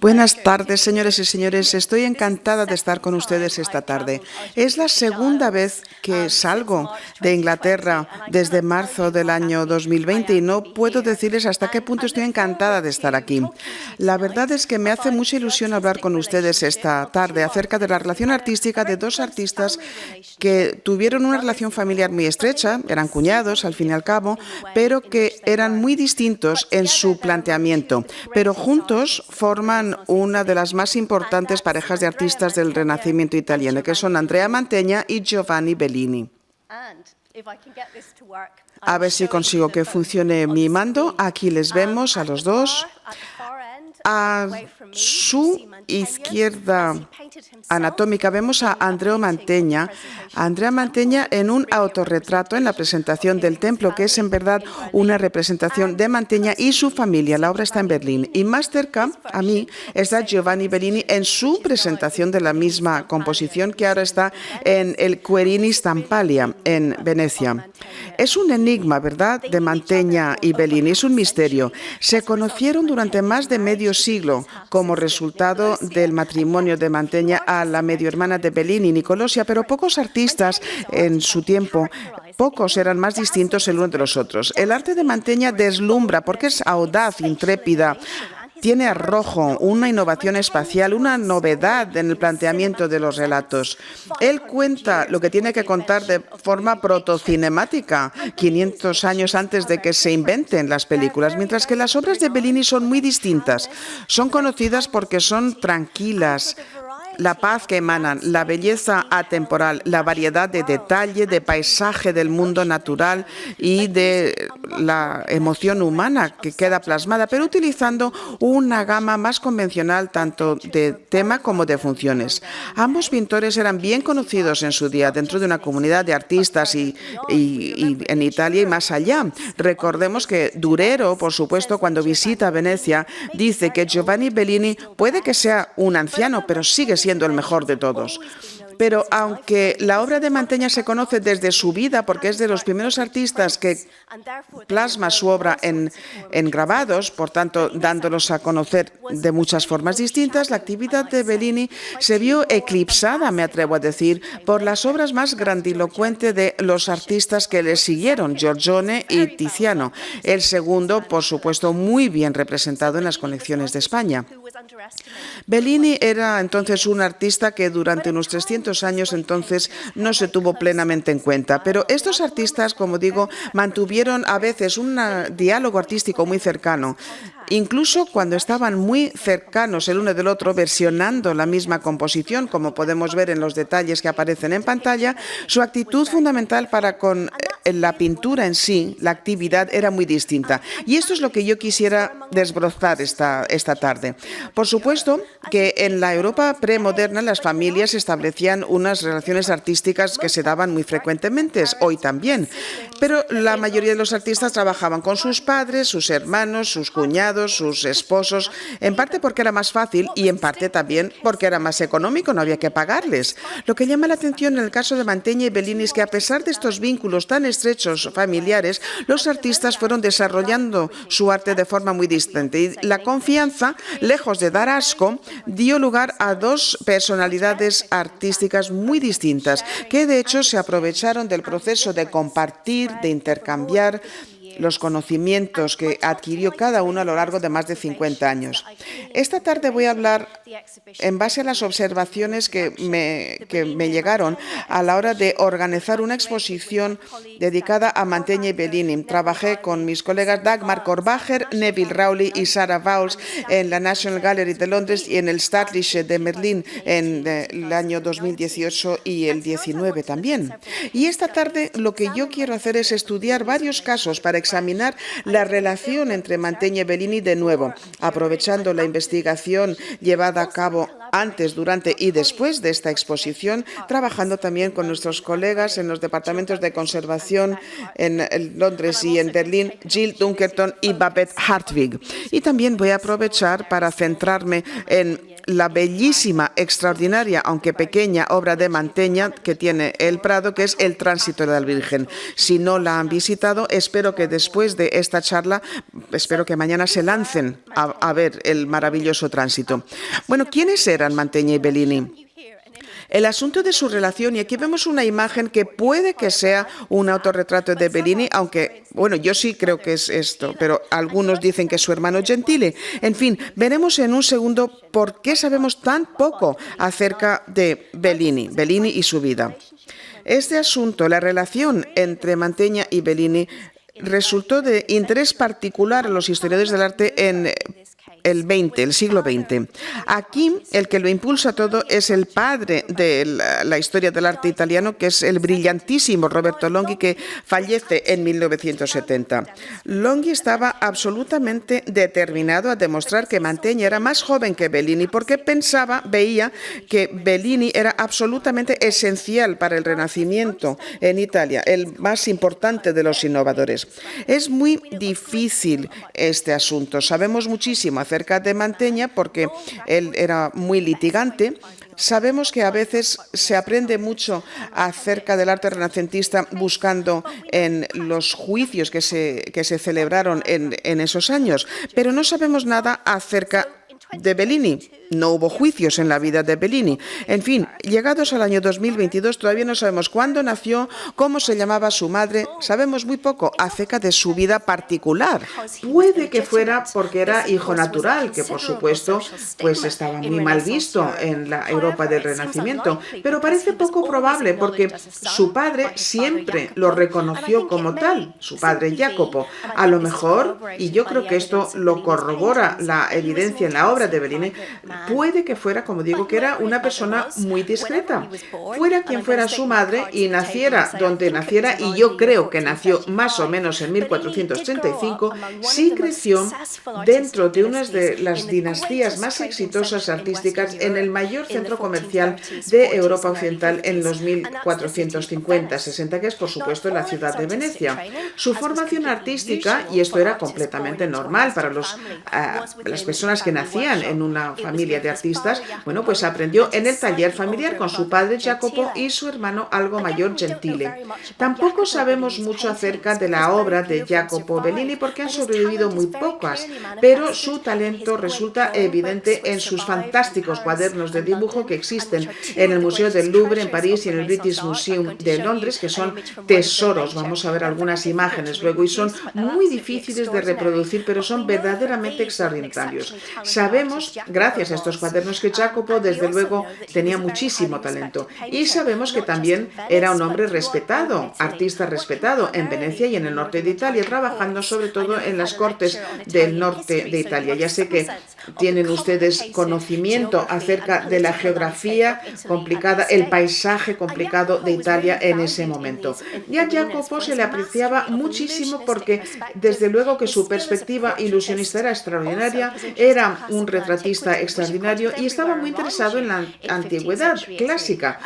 Buenas tardes, señores y señores. Estoy encantada de estar con ustedes esta tarde. Es la segunda vez que salgo de Inglaterra desde marzo del año 2020 y no puedo decirles hasta qué punto estoy encantada de estar aquí. La verdad es que me hace mucha ilusión hablar con ustedes esta tarde acerca de la relación artística de dos artistas que tuvieron una relación familiar muy estrecha, eran cuñados al fin y al cabo, pero que eran muy distintos en su planteamiento, pero juntos forman una de las más importantes parejas de artistas del Renacimiento italiano, que son Andrea Mantegna y Giovanni Bellini. A ver si consigo que funcione mi mando. Aquí les vemos a los dos. A su izquierda anatómica vemos a Andrea Mantegna. Andrea Mantegna en un autorretrato en la presentación del templo, que es en verdad una representación de Mantegna y su familia. La obra está en Berlín. Y más cerca a mí está Giovanni Bellini en su presentación de la misma composición, que ahora está en el Querini Stampalia en Venecia. Es un enigma, ¿verdad?, de Mantegna y Bellini. Es un misterio. Se conocieron durante más de medio siglo como resultado del matrimonio de Mantegna a la medio hermana de Bellini, Nicolosia, pero pocos artistas en su tiempo, pocos eran más distintos el uno de los otros. El arte de Mantegna deslumbra porque es audaz, intrépida, tiene arrojo, una innovación espacial, una novedad en el planteamiento de los relatos. Él cuenta lo que tiene que contar de forma protocinemática, 500 años antes de que se inventen las películas, mientras que las obras de Bellini son muy distintas. Son conocidas porque son tranquilas, la paz que emanan, la belleza atemporal, la variedad de detalle, de paisaje del mundo natural y de la emoción humana que queda plasmada, pero utilizando una gama más convencional tanto de tema como de funciones. Ambos pintores eran bien conocidos en su día dentro de una comunidad de artistas y en Italia y más allá. Recordemos que Durero, por supuesto, cuando visita Venecia, dice que Giovanni Bellini puede que sea un anciano, pero sigue siendo el mejor de todos. Pero aunque la obra de Mantegna se conoce desde su vida, porque es de los primeros artistas que plasma su obra en grabados, por tanto, dándolos a conocer de muchas formas distintas, la actividad de Bellini se vio eclipsada, me atrevo a decir, por las obras más grandilocuentes de los artistas que le siguieron, Giorgione y Tiziano. El segundo, por supuesto, muy bien representado en las colecciones de España. Bellini era entonces un artista que durante unos 300 años entonces no se tuvo plenamente en cuenta, pero estos artistas, como digo, mantuvieron a veces un diálogo artístico muy cercano. Incluso cuando estaban muy cercanos el uno del otro, versionando la misma composición, como podemos ver en los detalles que aparecen en pantalla, su actitud fundamental para con la pintura en sí, la actividad, era muy distinta. Y esto es lo que yo quisiera desbrozar esta tarde. Por supuesto que en la Europa premoderna las familias establecían unas relaciones artísticas que se daban muy frecuentemente, hoy también. Pero la mayoría de los artistas trabajaban con sus padres, sus hermanos, sus cuñados, sus esposos, en parte porque era más fácil y en parte también porque era más económico, no había que pagarles. Lo que llama la atención en el caso de Mantegna y Bellini es que a pesar de estos vínculos tan estrechos familiares, los artistas fueron desarrollando su arte de forma muy distinta y la confianza, lejos de dar asco, dio lugar a dos personalidades artísticas muy distintas que de hecho se aprovecharon del proceso de compartir, de intercambiar los conocimientos que adquirió cada uno a lo largo de más de 50 años. Esta tarde voy a hablar en base a las observaciones que me llegaron a la hora de organizar una exposición dedicada a Mantegna y Bellini. Trabajé con mis colegas Dagmar Korbacher, Neville Rowley y Sarah Bowles en la National Gallery de Londres y en el Staatliche de Berlín en el año 2018 y el 19 también. Y esta tarde lo que yo quiero hacer es estudiar varios casos para examinar la relación entre Mantegna y Bellini de nuevo, aprovechando la investigación llevada a cabo antes, durante y después de esta exposición, trabajando también con nuestros colegas en los departamentos de conservación en Londres y en Berlín, Jill Dunkerton y Babette Hartwig. Y también voy a aprovechar para centrarme en la bellísima, extraordinaria, aunque pequeña, obra de Mantegna que tiene el Prado, que es El Tránsito de la Virgen. Si no la han visitado, espero que después de esta charla, espero que mañana se lancen a ver el maravilloso tránsito. Bueno, ¿quiénes eran Mantegna y Bellini? El asunto de su relación, y aquí vemos una imagen que puede que sea un autorretrato de Bellini, aunque, bueno, yo sí creo que es esto, pero algunos dicen que es su hermano Gentile. En fin, veremos en un segundo por qué sabemos tan poco acerca de Bellini y su vida. Este asunto, la relación entre Mantegna y Bellini, resultó de interés particular a los historiadores del arte en el siglo XX. Aquí el que lo impulsa todo es el padre de la historia del arte italiano, que es el brillantísimo Roberto Longhi, que fallece en 1970. Longhi estaba absolutamente determinado a demostrar que Mantegna era más joven que Bellini, porque veía que Bellini era absolutamente esencial para el Renacimiento en Italia, el más importante de los innovadores. Es muy difícil este asunto. Sabemos muchísimo acerca de Mantegna porque él era muy litigante. Sabemos que a veces se aprende mucho acerca del arte renacentista buscando en los juicios que se celebraron en esos años, pero no sabemos nada acerca de Bellini. No hubo juicios en la vida de Bellini. En fin, llegados al año 2022, todavía no sabemos cuándo nació, cómo se llamaba su madre. Sabemos muy poco acerca de su vida particular. Puede que fuera porque era hijo natural, que por supuesto pues estaba muy mal visto en la Europa del Renacimiento, pero parece poco probable porque su padre siempre lo reconoció como tal, su padre Jacopo. A lo mejor, y yo creo que esto lo corrobora la evidencia en la obra de Bellini, puede que fuera, como digo, que era una persona muy discreta. Fuera quien fuera su madre y naciera donde naciera, y yo creo que nació más o menos en 1435, sí creció dentro de una de las dinastías más exitosas artísticas en el mayor centro comercial de Europa Occidental en los 1450-60, que es, por supuesto, la ciudad de Venecia. Su formación artística, y esto era completamente normal para las personas que nacían en una familia de artistas, bueno, pues aprendió en el taller familiar con su padre Jacopo y su hermano algo mayor Gentile. Tampoco sabemos mucho acerca de la obra de Jacopo Bellini porque han sobrevivido muy pocas, pero su talento resulta evidente en sus fantásticos cuadernos de dibujo que existen en el Museo del Louvre en París y en el British Museum de Londres, que son tesoros. Vamos a ver algunas imágenes luego y son muy difíciles de reproducir, pero son verdaderamente extraordinarios. Sabemos, gracias a estos cuadernos, que Jacopo desde luego tenía muchísimo talento, y sabemos que también era un hombre respetado, artista respetado en Venecia y en el norte de Italia, trabajando sobre todo en las cortes del norte de Italia. Ya sé que tienen ustedes conocimiento acerca de la geografía complicada, el paisaje complicado de Italia en ese momento. Y a Jacopo se le apreciaba muchísimo porque desde luego que su perspectiva ilusionista era extraordinaria, era un retratista extraordinario y estaba muy interesado en la antigüedad clásica.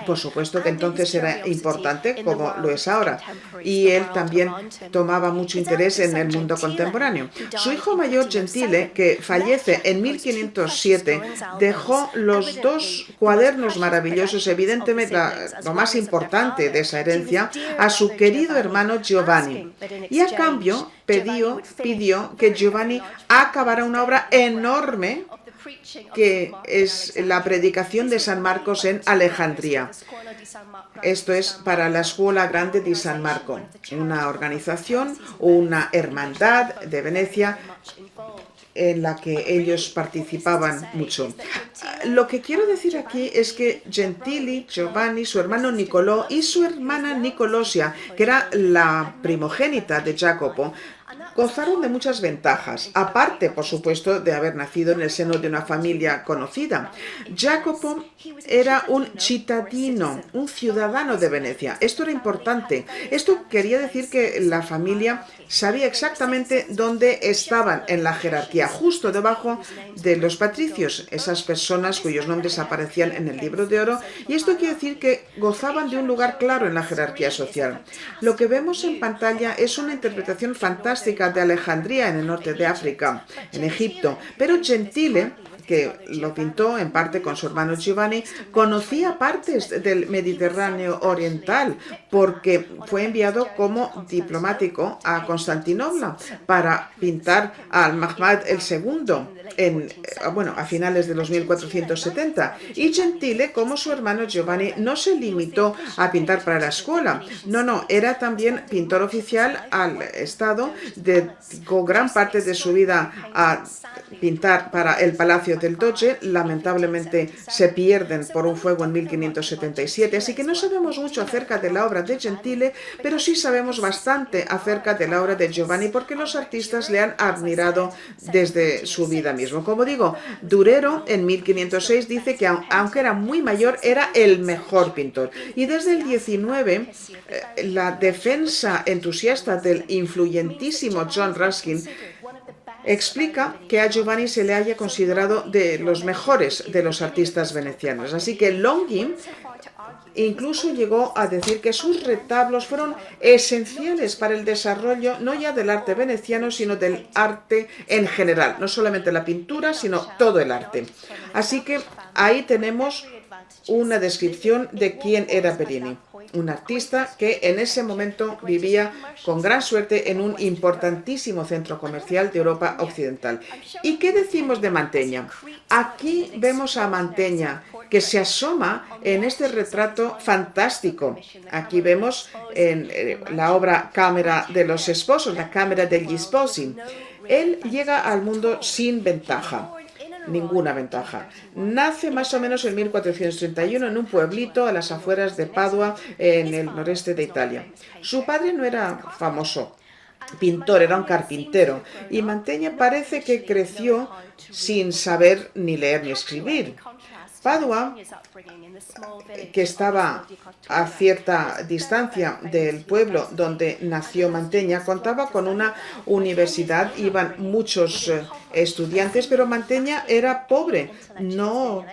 Por supuesto que entonces era importante, como lo es ahora, y él también tomaba mucho interés en el mundo contemporáneo. Su hijo mayor, Gentile, que fallece en 1507, dejó los dos cuadernos maravillosos, evidentemente lo más importante de esa herencia, a su querido hermano Giovanni, y a cambio pidió que Giovanni acabara una obra enorme que es la predicación de San Marcos en Alejandría. Esto es para la Scuola Grande di San Marco, una organización, una hermandad de Venecia en la que ellos participaban mucho. Lo que quiero decir aquí es que Gentili, Giovanni, su hermano Nicolò y su hermana Nicolosia, que era la primogénita de Jacopo, gozaron de muchas ventajas, aparte, por supuesto, de haber nacido en el seno de una familia conocida. Jacopo era un cittadino, un ciudadano de Venecia. Esto era importante. Esto quería decir que la familia sabía exactamente dónde estaban en la jerarquía, justo debajo de los patricios, esas personas cuyos nombres aparecían en el libro de oro, y esto quiere decir que gozaban de un lugar claro en la jerarquía social. Lo que vemos en pantalla es una interpretación fantástica de Alejandría en el norte de África, en Egipto, pero Gentile, que lo pintó en parte con su hermano Giovanni, conocía partes del Mediterráneo oriental porque fue enviado como diplomático a Constantinopla para pintar al Mahmad II a finales de los 1470. Y Gentile, como su hermano Giovanni, no se limitó a pintar para la escuela. No, era también pintor oficial al Estado, dedicó gran parte de su vida a pintar para el Palacio del Doge. Lamentablemente se pierden por un fuego en 1577, así que no sabemos mucho acerca de la obra de Gentile, pero sí sabemos bastante acerca de la obra de Giovanni porque los artistas le han admirado desde su vida mismo. Como digo, Durero en 1506 dice que aunque era muy mayor, era el mejor pintor. Y desde el 19, la defensa entusiasta del influyentísimo John Ruskin explica que a Giovanni se le haya considerado de los mejores de los artistas venecianos. Así que Longin incluso llegó a decir que sus retablos fueron esenciales para el desarrollo no ya del arte veneciano, sino del arte en general. No solamente la pintura, sino todo el arte. Así que ahí tenemos una descripción de quién era Bellini. Un artista que en ese momento vivía con gran suerte en un importantísimo centro comercial de Europa Occidental. ¿Y qué decimos de Mantegna? Aquí vemos a Mantegna que se asoma en este retrato fantástico. Aquí vemos en la obra Cámara de los Esposos, la Cámara degli Sposi. Él llega al mundo sin ventaja. Ninguna ventaja. Nace más o menos en 1431 en un pueblito a las afueras de Padua, en el noreste de Italia. Su padre no era famoso pintor, era un carpintero, y Mantegna parece que creció sin saber ni leer ni escribir. Padua, que estaba a cierta distancia del pueblo donde nació Mantegna, contaba con una universidad, iban muchos estudiantes, pero Mantegna era pobre, no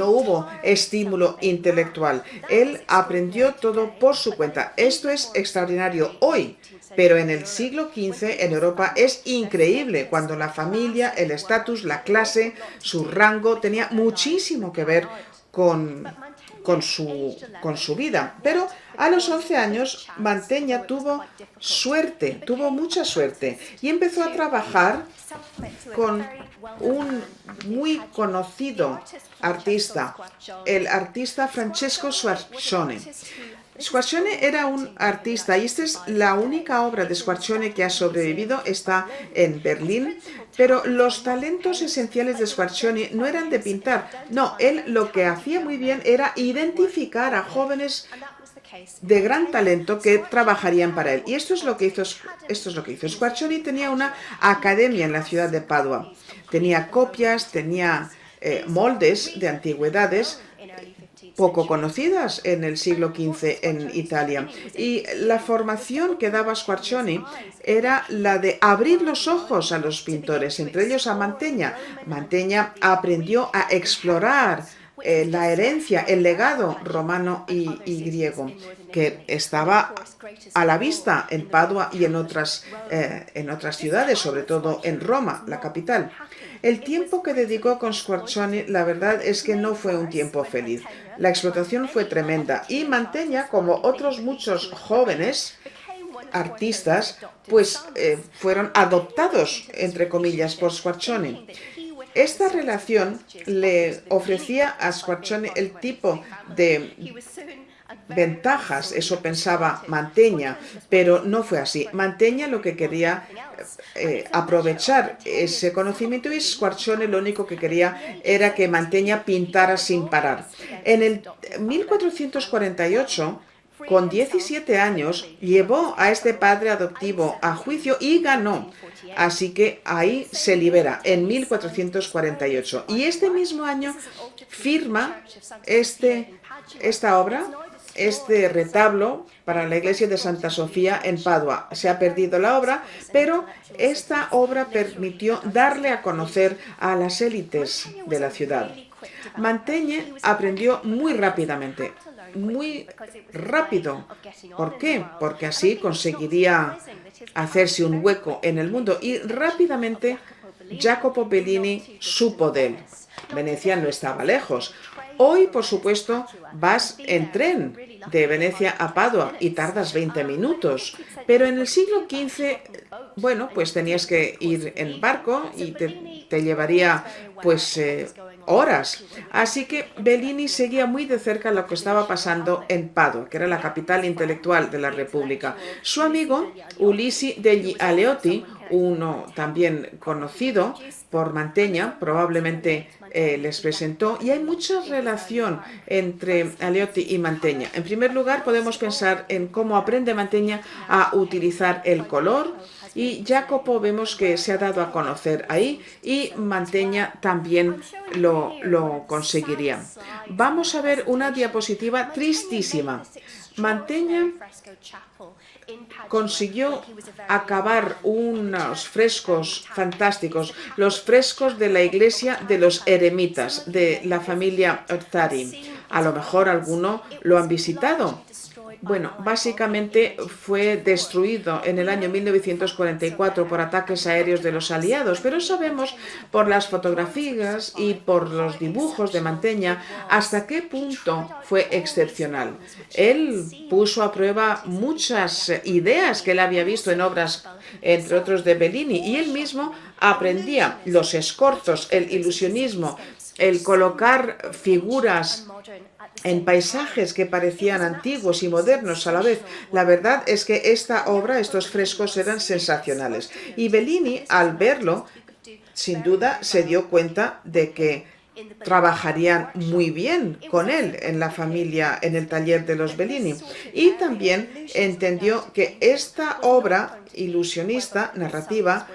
hubo estímulo intelectual. Él aprendió todo por su cuenta. Esto es extraordinario hoy, pero en el siglo XV en Europa es increíble, cuando la familia, el estatus, la clase, su rango tenía muchísimo que ver con su vida. Pero a los 11 años Mantegna tuvo mucha suerte, y empezó a trabajar con un muy conocido artista, el artista Francesco Squarcione. Squarcione era un artista, y esta es la única obra de Squarcione que ha sobrevivido, está en Berlín, pero los talentos esenciales de Squarcione no eran de pintar, no, él lo que hacía muy bien era identificar a jóvenes de gran talento que trabajarían para él. Y esto es lo que hizo Squarcione. Tenía una academia en la ciudad de Padua. Tenía copias, tenía moldes de antigüedades poco conocidas en el siglo XV en Italia. Y la formación que daba Squarcione era la de abrir los ojos a los pintores, entre ellos a Mantegna. Mantegna aprendió a explorar la herencia, el legado romano y griego, que estaba a la vista en Padua y en otras ciudades, sobre todo en Roma, la capital. El tiempo que dedicó con Squarcione, la verdad es que no fue un tiempo feliz. La explotación fue tremenda, y Mantegna, como otros muchos jóvenes artistas, pues fueron adoptados, entre comillas, por Squarcione. Esta relación le ofrecía a Squarcione el tipo de ventajas, eso pensaba Mantegna, pero no fue así. Mantegna lo que quería aprovechar ese conocimiento, y Squarcione lo único que quería era que Mantegna pintara sin parar. En el 1448, con 17 años, llevó a este padre adoptivo a juicio y ganó. Así que ahí se libera, en 1448. Y este mismo año firma esta obra, este retablo para la iglesia de Santa Sofía en Padua. Se ha perdido la obra, pero esta obra permitió darle a conocer a las élites de la ciudad. Mantegna aprendió muy rápidamente. muy rápido. ¿Por qué? Porque así conseguiría hacerse un hueco en el mundo. Y rápidamente Jacopo Bellini supo de él. Venecia no estaba lejos. Hoy, por supuesto, vas en tren de Venecia a Padua y tardas 20 minutos. Pero en el siglo XV, bueno, pues tenías que ir en barco y te llevaría, pues, horas. Así que Bellini seguía muy de cerca lo que estaba pasando en Padua, que era la capital intelectual de la República. Su amigo Ulisi degli Aleotti, uno también conocido por Mantegna, probablemente les presentó, y hay mucha relación entre Aleotti y Mantegna. En primer lugar, podemos pensar en cómo aprende Mantegna a utilizar el color, y Jacopo vemos que se ha dado a conocer ahí, y Mantegna también lo conseguiría. Vamos a ver una diapositiva tristísima. Mantegna consiguió acabar unos frescos fantásticos, los frescos de la iglesia de los eremitas de la familia Ottari. A lo mejor alguno lo han visitado. Bueno, básicamente fue destruido en el año 1944 por ataques aéreos de los aliados, pero sabemos por las fotografías y por los dibujos de Mantegna hasta qué punto fue excepcional. Él puso a prueba muchas ideas que él había visto en obras, entre otros de Bellini, y él mismo aprendía los escorzos, el ilusionismo, el colocar figuras en paisajes que parecían antiguos y modernos a la vez. La verdad es que esta obra, estos frescos, eran sensacionales. Y Bellini, al verlo, sin duda se dio cuenta de que trabajarían muy bien con él en la familia, en el taller de los Bellini. Y también entendió que esta obra ilusionista, narrativa,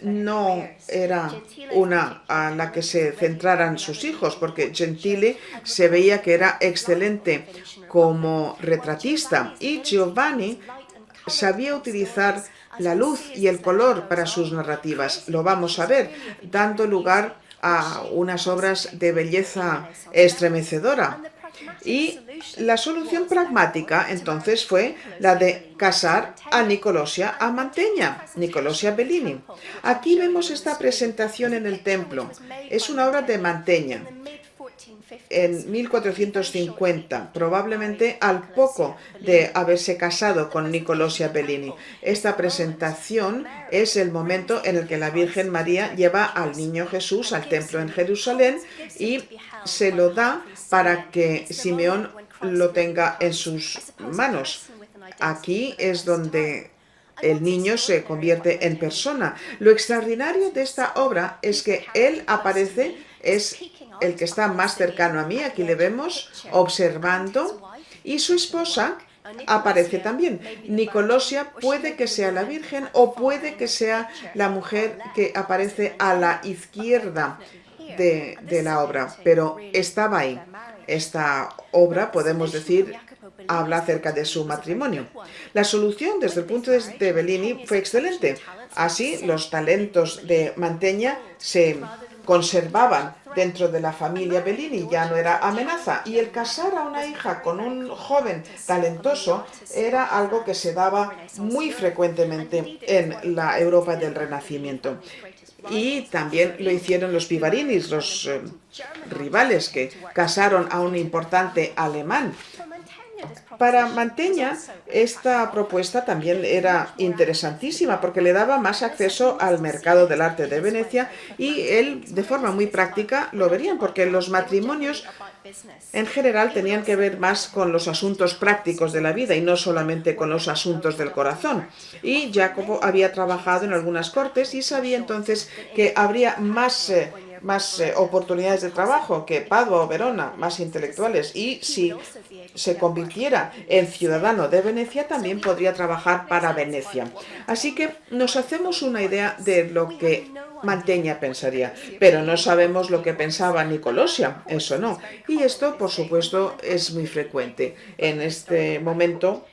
no era una a la que se centraran sus hijos, porque Gentile se veía que era excelente como retratista y Giovanni sabía utilizar la luz y el color para sus narrativas. Lo vamos a ver, dando lugar a unas obras de belleza estremecedora. Y la solución pragmática entonces fue la de casar a Nicolosia a Mantegna, Nicolosia Bellini. Aquí vemos esta presentación en el templo. Es una obra de Mantegna en 1450, probablemente al poco de haberse casado con Nicolosia Bellini. Esta presentación es el momento en el que la Virgen María lleva al niño Jesús al templo en Jerusalén y se lo da para que Simeón lo tenga en sus manos. Aquí es donde el niño se convierte en persona. Lo extraordinario de esta obra es que él aparece, es el que está más cercano a mí, aquí le vemos, observando, y su esposa aparece también. Nicolosia puede que sea la Virgen o puede que sea la mujer que aparece a la izquierda de la obra, pero estaba ahí. Esta obra, podemos decir, habla acerca de su matrimonio. La solución desde el punto de vista de Bellini fue excelente. Así, los talentos de Mantegna se conservaban dentro de la familia Bellini, ya no era amenaza, y el casar a una hija con un joven talentoso era algo que se daba muy frecuentemente en la Europa del Renacimiento. Y también lo hicieron los Pivarinis, los rivales que casaron a un importante alemán. Para Mantegna, esta propuesta también era interesantísima porque le daba más acceso al mercado del arte de Venecia y él, de forma muy práctica, lo verían porque los matrimonios en general tenían que ver más con los asuntos prácticos de la vida y no solamente con los asuntos del corazón. Y Jacopo había trabajado en algunas cortes y sabía entonces que habría más oportunidades de trabajo que Padua o Verona, más intelectuales, y si se convirtiera en ciudadano de Venecia también podría trabajar para Venecia. Así que nos hacemos una idea de lo que Mantegna pensaría, pero no sabemos lo que pensaba Nicolosia, eso no. Y esto, por supuesto, es muy frecuente. En este momento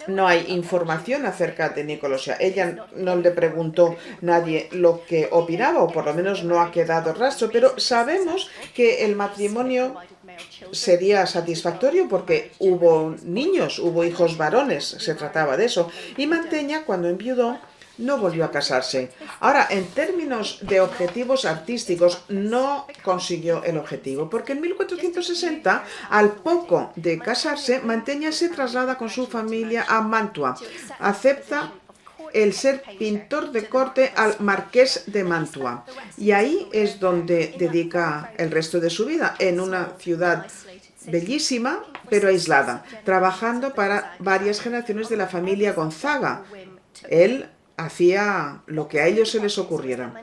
no hay información acerca de Nicolosia. Ella no le preguntó nadie lo que opinaba, o por lo menos no ha quedado rastro, pero sabemos que el matrimonio sería satisfactorio porque hubo niños, hubo hijos varones, se trataba de eso. Y Mantegna, cuando enviudó, no volvió a casarse. Ahora, en términos de objetivos artísticos, no consiguió el objetivo, porque en 1460, al poco de casarse, Mantegna se traslada con su familia a Mantua. Acepta el ser pintor de corte al marqués de Mantua. Y ahí es donde dedica el resto de su vida, en una ciudad bellísima, pero aislada, trabajando para varias generaciones de la familia Gonzaga. Él hacía lo que a ellos se les ocurriera.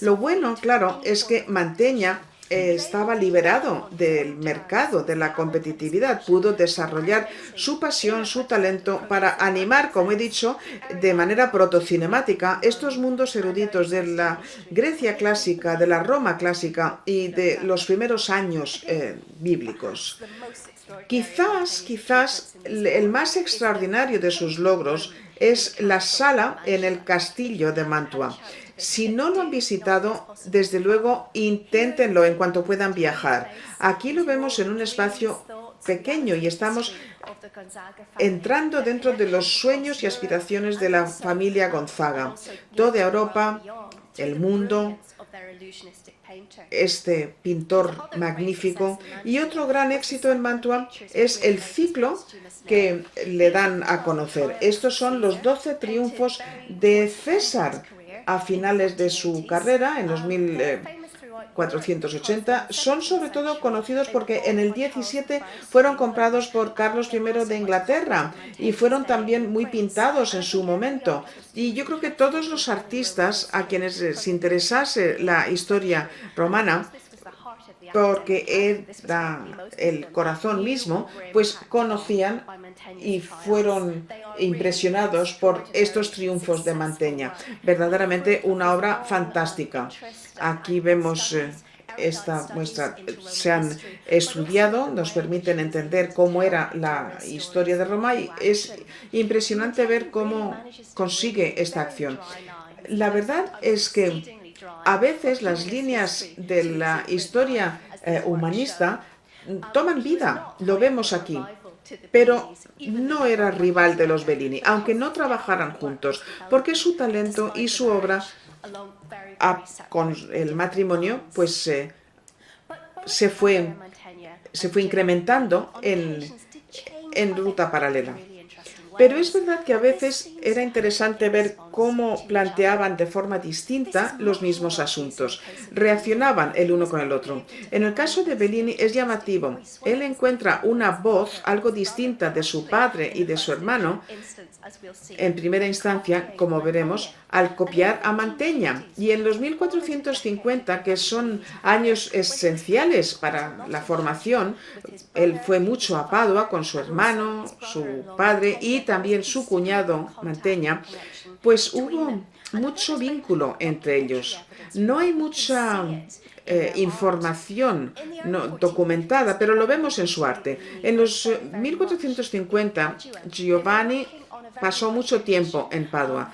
Lo bueno, claro, es que Mantegna estaba liberado del mercado, de la competitividad. Pudo desarrollar su pasión, su talento para animar, como he dicho, de manera protocinemática estos mundos eruditos de la Grecia clásica, de la Roma clásica y de los primeros años bíblicos. Quizás el más extraordinario de sus logros es la sala en el castillo de Mantua. Si no lo han visitado, desde luego inténtenlo en cuanto puedan viajar. Aquí lo vemos en un espacio pequeño y estamos entrando dentro de los sueños y aspiraciones de la familia Gonzaga. Toda Europa, el mundo, este pintor magnífico. Y otro gran éxito en Mantua es el ciclo que le dan a conocer. Estos son los 12 triunfos de César a finales de su carrera, en los 1480. Son sobre todo conocidos porque en el 17 fueron comprados por Carlos I de Inglaterra y fueron también muy pintados en su momento. Y yo creo que todos los artistas a quienes les interesase la historia romana, porque era el corazón mismo, pues conocían y fueron impresionados por estos triunfos de Mantegna. Verdaderamente una obra fantástica. Aquí vemos esta muestra. Se han estudiado, nos permiten entender cómo era la historia de Roma y es impresionante ver cómo consigue esta acción. La verdad es que a veces las líneas de la historia humanista toman vida, lo vemos aquí, pero no era rival de los Bellini, aunque no trabajaran juntos, porque su talento y su obra con el matrimonio pues se fue incrementando en ruta paralela. Pero es verdad que a veces era interesante ver cómo planteaban de forma distinta los mismos asuntos. Reaccionaban el uno con el otro. En el caso de Bellini es llamativo. Él encuentra una voz algo distinta de su padre y de su hermano, en primera instancia, como veremos, al copiar a Mantegna. Y en los 1450, que son años esenciales para la formación, él fue mucho a Padua con su hermano, su padre y también su cuñado Mantegna, pues hubo mucho vínculo entre ellos. No hay mucha información documentada, pero lo vemos en su arte. En los 1450, Giovanni pasó mucho tiempo en Padua.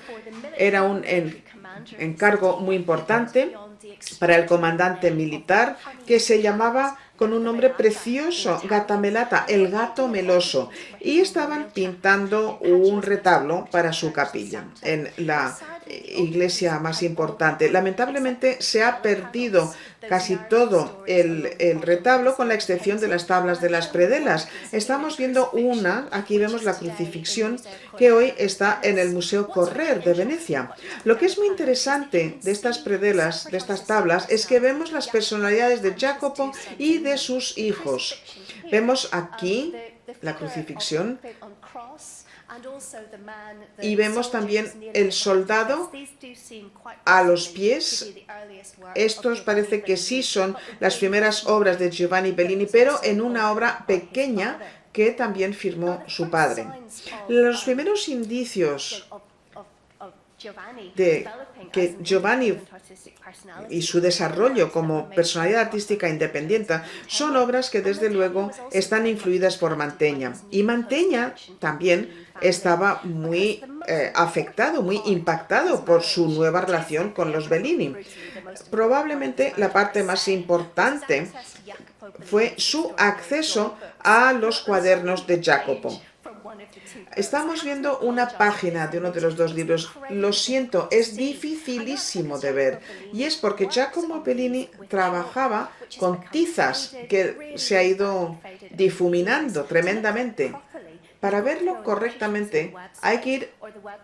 Era un encargo muy importante para el comandante militar que se llamaba con un nombre precioso, Gattamelata, el gato meloso, y estaban pintando un retablo para su capilla en la iglesia más importante. Lamentablemente se ha perdido casi todo el retablo, con la excepción de las tablas de las predelas. Estamos viendo aquí vemos la crucifixión que hoy está en el Museo Correr de Venecia. Lo que es muy interesante de estas predelas, de estas tablas, es que vemos las personalidades de Jacopo y de sus hijos. Vemos aquí la crucifixión y vemos también el soldado a los pies. Estos parece que sí son las primeras obras de Giovanni Bellini, pero en una obra pequeña que también firmó su padre. Los primeros indicios de que Giovanni y su desarrollo como personalidad artística independiente son obras que desde luego están influidas por Mantegna. Y Mantegna también estaba muy afectado, muy impactado por su nueva relación con los Bellini. Probablemente la parte más importante fue su acceso a los cuadernos de Jacopo. Estamos viendo una página de uno de los dos libros. Lo siento, es dificilísimo de ver. Y es porque Giacomo Bellini trabajaba con tizas que se ha ido difuminando tremendamente. Para verlo correctamente hay que ir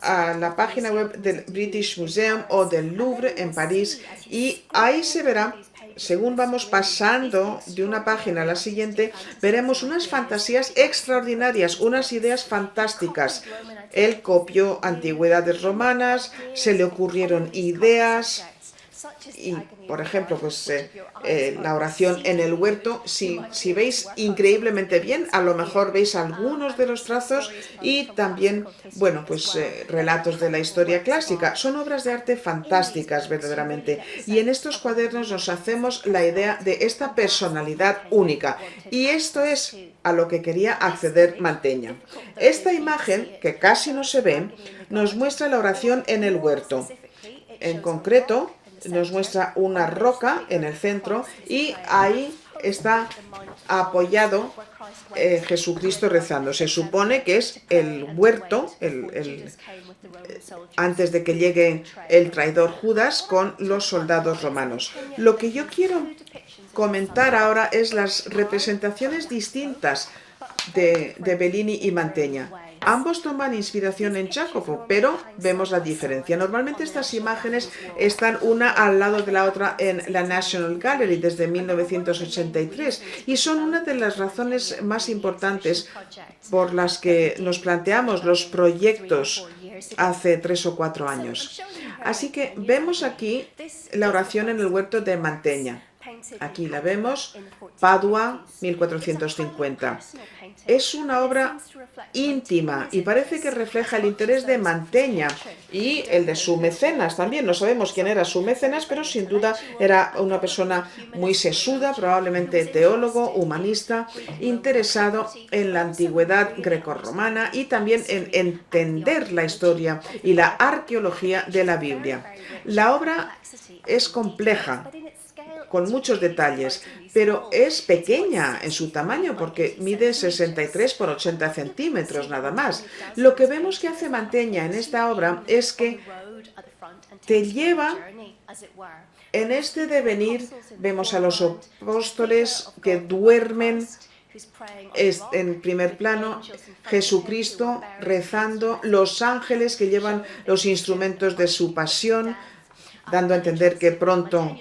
a la página web del British Museum o del Louvre en París y ahí se verá, según vamos pasando de una página a la siguiente, veremos unas fantasías extraordinarias, unas ideas fantásticas. Él copió antigüedades romanas, se le ocurrieron ideas y, por ejemplo, pues la oración en el huerto, si veis increíblemente bien, a lo mejor veis algunos de los trazos y también, bueno, pues relatos de la historia clásica. Son obras de arte fantásticas, verdaderamente. Y en estos cuadernos nos hacemos la idea de esta personalidad única. Y esto es a lo que quería acceder Mantegna. Esta imagen, que casi no se ve, nos muestra la oración en el huerto. En concreto, nos muestra una roca en el centro y ahí está apoyado Jesucristo rezando. Se supone que es el huerto, antes de que llegue el traidor Judas con los soldados romanos. Lo que yo quiero comentar ahora es las representaciones distintas de Bellini y Mantegna. Ambos toman inspiración en Jacopo, pero vemos la diferencia. Normalmente estas imágenes están una al lado de la otra en la National Gallery desde 1983 y son una de las razones más importantes por las que nos planteamos los proyectos hace 3 o 4 años. Así que vemos aquí la oración en el huerto de Mantegna. Aquí la vemos, Padua, 1450. Es una obra íntima y parece que refleja el interés de Mantegna y el de su mecenas también. No sabemos quién era su mecenas, pero sin duda era una persona muy sesuda, probablemente teólogo, humanista, interesado en la antigüedad grecorromana y también en entender la historia y la arqueología de la Biblia. La obra es compleja, con muchos detalles, pero es pequeña en su tamaño porque mide 63 por 80 centímetros nada más. Lo que vemos que hace Mantegna en esta obra es que te lleva en este devenir. Vemos a los apóstoles que duermen en primer plano, Jesucristo rezando, los ángeles que llevan los instrumentos de su pasión, dando a entender que pronto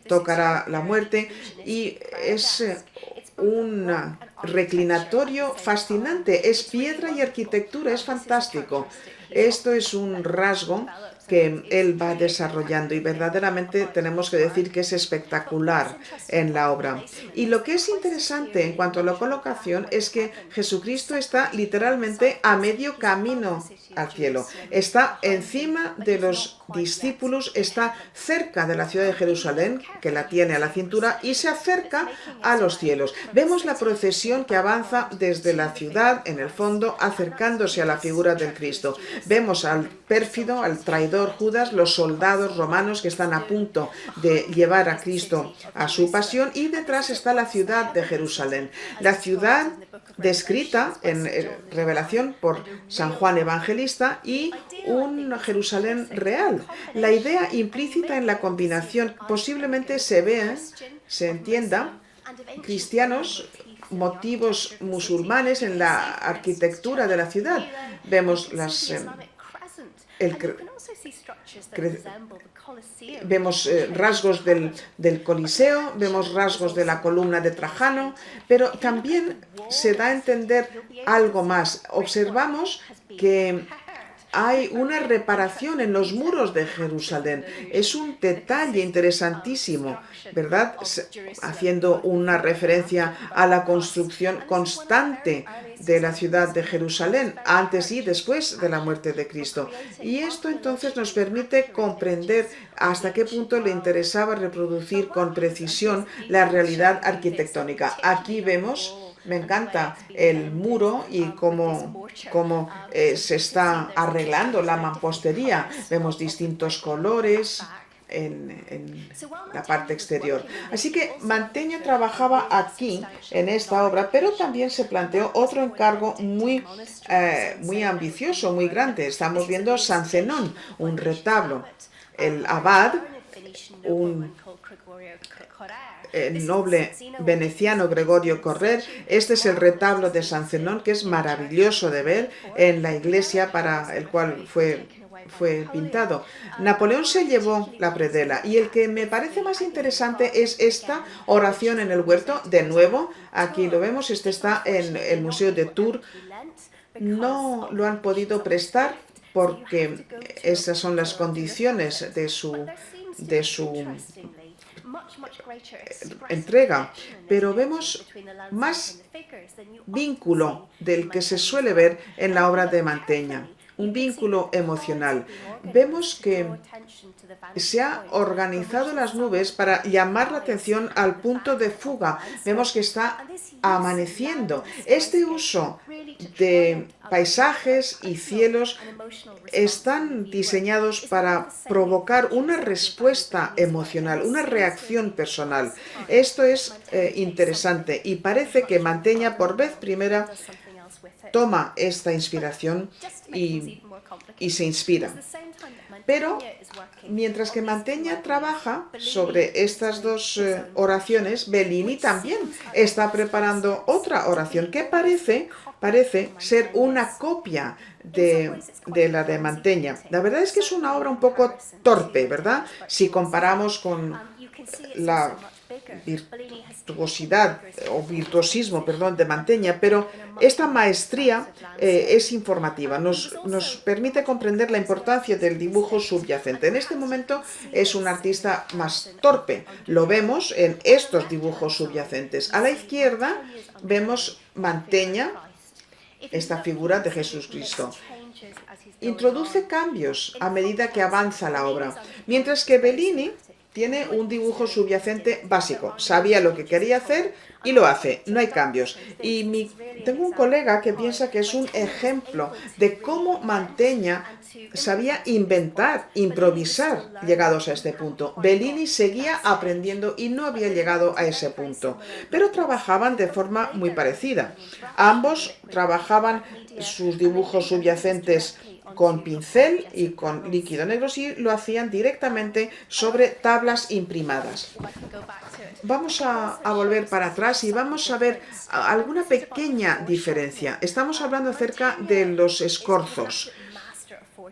tocará la muerte, y es un reclinatorio fascinante, es piedra y arquitectura, es fantástico. Esto es un rasgo que él va desarrollando y verdaderamente tenemos que decir que es espectacular en la obra. Y lo que es interesante en cuanto a la colocación es que Jesucristo está literalmente a medio camino al cielo. Está encima de los discípulos, está cerca de la ciudad de Jerusalén, que la tiene a la cintura, y se acerca a los cielos. Vemos la procesión que avanza desde la ciudad, en el fondo, acercándose a la figura del Cristo. Vemos al pérfido, al traidor Judas, los soldados romanos que están a punto de llevar a Cristo a su pasión, y detrás está la ciudad de Jerusalén. La ciudad descrita en Revelación por San Juan Evangelista y un Jerusalén real. La idea implícita en la combinación posiblemente se entienda cristianos, motivos musulmanes en la arquitectura de la ciudad. Vemos vemos rasgos del Coliseo, vemos rasgos de la columna de Trajano, pero también se da a entender algo más. Observamos que hay una reparación en los muros de Jerusalén. Es un detalle interesantísimo, ¿verdad? Haciendo una referencia a la construcción constante de la ciudad de Jerusalén, antes y después de la muerte de Cristo. Y esto entonces nos permite comprender hasta qué punto le interesaba reproducir con precisión la realidad arquitectónica. Aquí vemos, me encanta el muro y cómo se está arreglando la mampostería. Vemos distintos colores en la parte exterior. Así que Mantegna trabajaba aquí, en esta obra, pero también se planteó otro encargo muy ambicioso, muy grande. Estamos viendo San Zenón, un retablo. El abad, un noble veneciano, Gregorio Correr. Este es el retablo de San Zenón, que es maravilloso de ver en la iglesia para el cual fue pintado. Napoleón se llevó la predela, y el que me parece más interesante es esta oración en el huerto. De nuevo, aquí lo vemos, este está en el Museo de Tours. No lo han podido prestar porque esas son las condiciones de su entrega, pero vemos más vínculo del que se suele ver en la obra de Mantegna, un vínculo emocional. Vemos que se ha organizado las nubes para llamar la atención al punto de fuga. Vemos que está amaneciendo. Este uso de paisajes y cielos están diseñados para provocar una respuesta emocional, una reacción personal. Esto es interesante, y parece que Mantegna por vez primera toma esta inspiración y se inspira. Pero mientras que Mantegna trabaja sobre estas dos oraciones, Bellini también está preparando otra oración que parece ser una copia de la de Mantegna. La verdad es que es una obra un poco torpe, ¿verdad? Si comparamos con la virtuosismo de Mantegna, pero esta maestría es informativa, nos permite comprender la importancia del dibujo subyacente. En este momento es un artista más torpe, lo vemos en estos dibujos subyacentes. A la izquierda vemos Mantegna, esta figura de Jesucristo. Introduce cambios a medida que avanza la obra, mientras que Bellini tiene un dibujo subyacente básico. Sabía lo que quería hacer y lo hace, no hay cambios. Y tengo un colega que piensa que es un ejemplo de cómo Mantegna sabía inventar, improvisar, llegados a este punto. Bellini seguía aprendiendo y no había llegado a ese punto, pero trabajaban de forma muy parecida. Ambos trabajaban sus dibujos subyacentes con pincel y con líquido negro, y lo hacían directamente sobre tablas imprimadas. Vamos a volver para atrás y vamos a ver alguna pequeña diferencia. Estamos hablando acerca de los escorzos.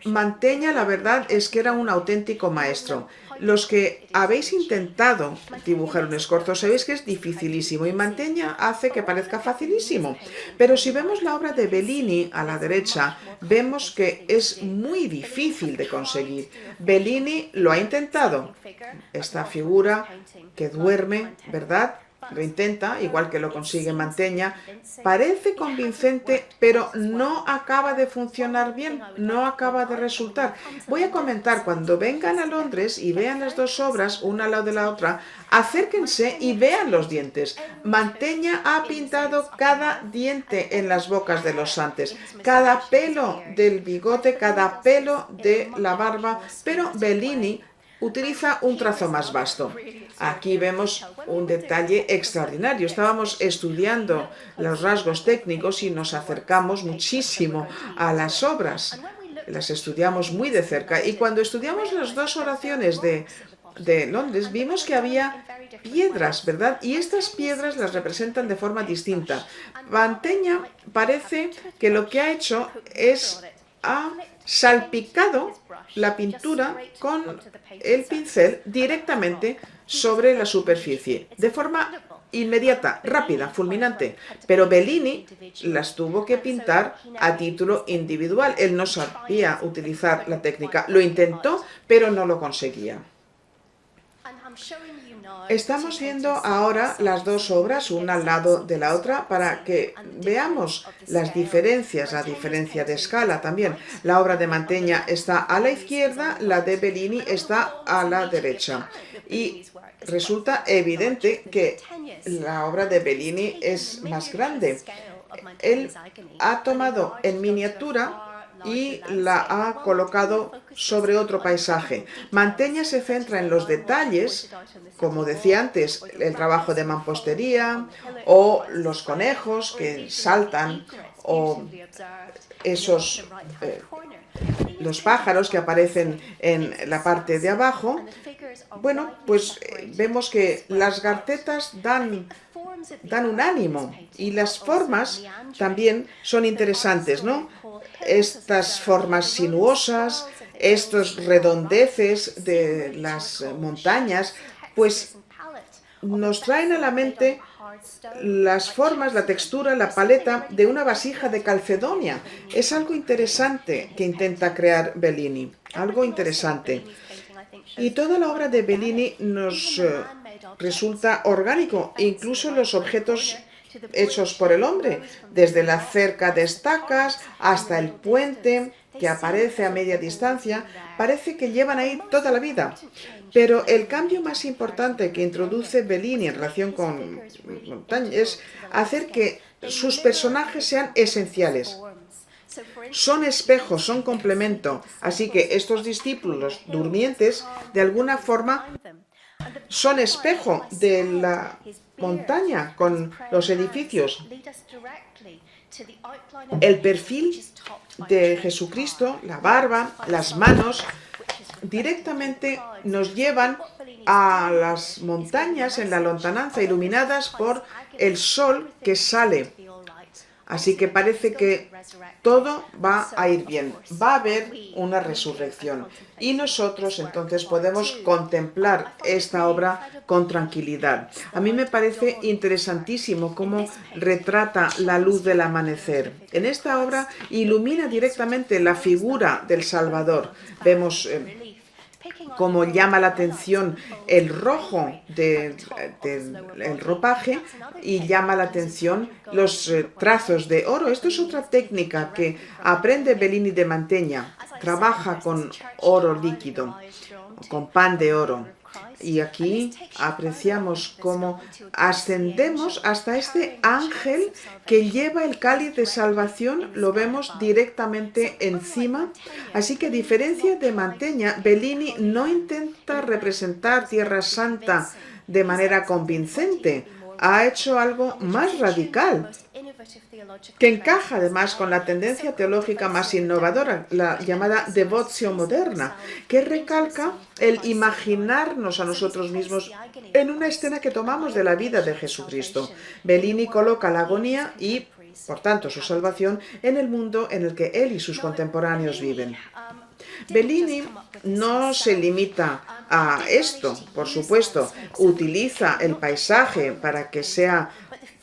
Mantegna, la verdad es que era un auténtico maestro. Los que habéis intentado dibujar un escorzo sabéis que es dificilísimo, y Mantegna hace que parezca facilísimo. Pero si vemos la obra de Bellini a la derecha, vemos que es muy difícil de conseguir. Bellini lo ha intentado. Esta figura que duerme, ¿verdad? Lo intenta, igual que lo consigue Mantegna. Parece convincente, pero no acaba de funcionar bien, no acaba de resultar. Voy a comentar, cuando vengan a Londres y vean las dos obras, una al lado de la otra, acérquense y vean los dientes. Mantegna ha pintado cada diente en las bocas de los santos, cada pelo del bigote, cada pelo de la barba, pero Bellini utiliza un trazo más vasto. Aquí vemos un detalle extraordinario. Estábamos estudiando los rasgos técnicos y nos acercamos muchísimo a las obras. Las estudiamos muy de cerca, y cuando estudiamos las dos oraciones de Londres vimos que había piedras, ¿verdad? Y estas piedras las representan de forma distinta. Mantegna parece que lo que ha hecho es ha salpicado la pintura con el pincel directamente sobre la superficie, de forma inmediata, rápida, fulminante. Pero Bellini las tuvo que pintar a título individual. Él no sabía utilizar la técnica. Lo intentó, pero no lo conseguía. Estamos viendo ahora las dos obras, una al lado de la otra, para que veamos las diferencias, la diferencia de escala también. La obra de Mantegna está a la izquierda, la de Bellini está a la derecha. Y resulta evidente que la obra de Bellini es más grande. Él ha tomado en miniatura y la ha colocado sobre otro paisaje. Mantegna se centra en los detalles, como decía antes, el trabajo de mampostería o los conejos que saltan o esos los pájaros que aparecen en la parte de abajo. Bueno, pues vemos que las garcetas dan un ánimo y las formas también son interesantes, ¿no? Estas formas sinuosas, estos redondeces de las montañas, pues nos traen a la mente las formas, la textura, la paleta de una vasija de Calcedonia. Es algo interesante que intenta crear Bellini, algo interesante. Y toda la obra de Bellini nos resulta orgánico, incluso los objetos hechos por el hombre, desde la cerca de estacas hasta el puente que aparece a media distancia, parece que llevan ahí toda la vida. Pero el cambio más importante que introduce Bellini en relación con Mantegna es hacer que sus personajes sean esenciales. Son espejos, son complemento. Así que estos discípulos durmientes, de alguna forma, son espejo de la montaña con los edificios. El perfil de Jesucristo, la barba, las manos, directamente nos llevan a las montañas en la lontananza iluminadas por el sol que sale. Así que parece que todo va a ir bien, va a haber una resurrección. Y nosotros entonces podemos contemplar esta obra con tranquilidad. A mí me parece interesantísimo cómo retrata la luz del amanecer. En esta obra ilumina directamente la figura del Salvador. Vemos cómo llama la atención el rojo del ropaje y llama la atención los trazos de oro. Esto es otra técnica que aprende Bellini de Mantegna. Trabaja con oro líquido, con pan de oro. Y aquí apreciamos cómo ascendemos hasta este ángel que lleva el cáliz de salvación, lo vemos directamente encima. Así que a diferencia de Mantegna, Bellini no intenta representar Tierra Santa de manera convincente. Ha hecho algo más radical, que encaja además con la tendencia teológica más innovadora, la llamada devotio moderna, que recalca el imaginarnos a nosotros mismos en una escena que tomamos de la vida de Jesucristo. Bellini coloca la agonía y, por tanto, su salvación en el mundo en el que él y sus contemporáneos viven. Bellini no se limita a esto, por supuesto, utiliza el paisaje para que sea